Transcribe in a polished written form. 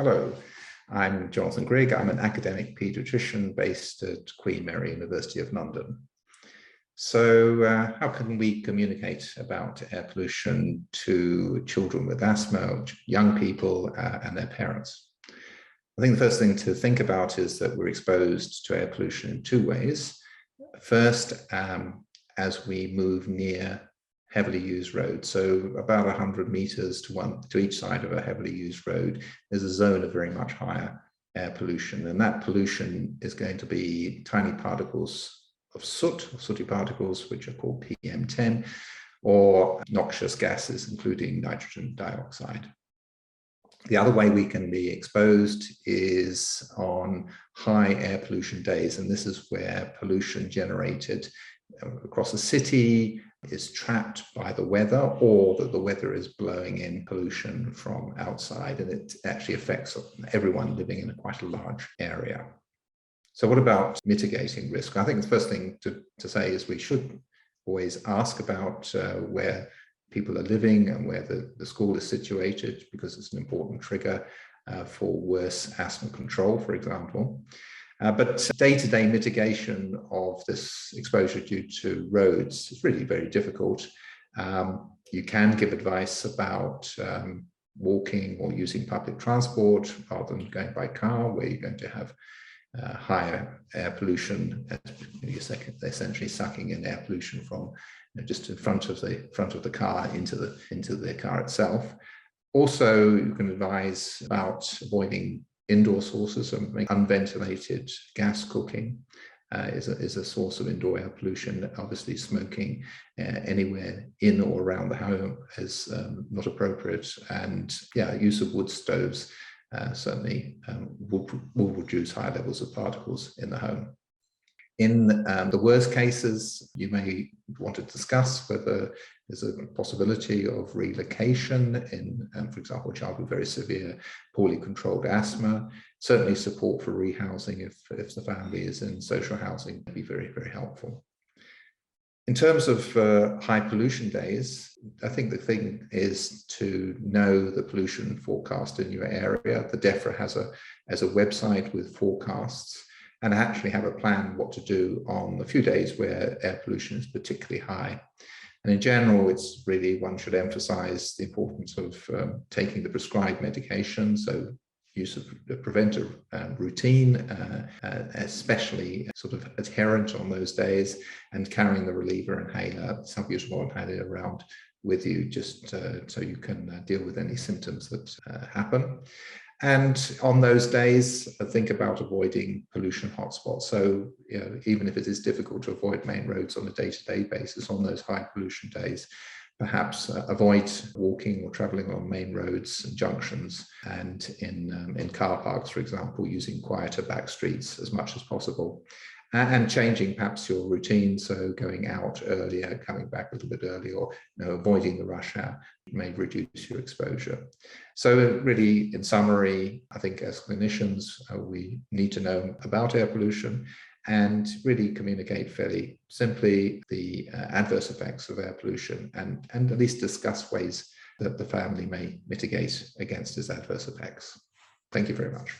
Hello, I'm Jonathan Grigg. I'm an academic paediatrician based at Queen Mary University of London. So how can we communicate about air pollution to children with asthma, young people and their parents? I think the first thing to think about is that we're exposed to air pollution in two ways. First, as we move near heavily used roads. So about 100 meters to each side of a heavily used road, there's a zone of very much higher air pollution. And that pollution is going to be tiny particles of soot, or sooty particles, which are called PM10, or noxious gases, including nitrogen dioxide. The other way we can be exposed is on high air pollution days. And this is where pollution generated across a city is trapped by the weather, or that the weather is blowing in pollution from outside, and it actually affects everyone living in quite a large area. So what about mitigating risk? I think the first thing to say is we should always ask about where people are living and where the school is situated, because it's an important trigger for worse asthma control, for example. But day-to-day mitigation of this exposure due to roads is really very difficult. You can give advice about walking or using public transport rather than going by car, where you're going to have higher air pollution. You're essentially sucking in air pollution from just in front of the car into the car itself. Also, you can advise about avoiding indoor sources, and unventilated gas cooking is a source of indoor air pollution. Obviously, smoking anywhere in or around the home is not appropriate, and use of wood stoves certainly will reduce high levels of particles in the home. In the worst cases, you may want to discuss whether there's a possibility of relocation in, for example, a child with very severe, poorly controlled asthma. Certainly support for rehousing if the family is in social housing would be very, very helpful. In terms of high pollution days, I think the thing is to know the pollution forecast in your area. The DEFRA has a website with forecasts, and actually have a plan what to do on the few days where air pollution is particularly high. And in general, it's really, one should emphasize the importance of taking the prescribed medication, so use of the preventive routine, especially sort of adherent on those days, and carrying the reliever inhaler, subbutyl inhaler around with you, just so you can deal with any symptoms that happen. And on those days, think about avoiding pollution hotspots. So, even if it is difficult to avoid main roads on a day-to-day basis, on those high pollution days, perhaps avoid walking or traveling on main roads and junctions, and in car parks, for example, using quieter back streets as much as possible. And changing perhaps your routine, so going out earlier, coming back a little bit earlier, or avoiding the rush hour may reduce your exposure. So really, in summary, I think as clinicians, we need to know about air pollution and really communicate fairly simply the adverse effects of air pollution, and at least discuss ways that the family may mitigate against its adverse effects. Thank you very much.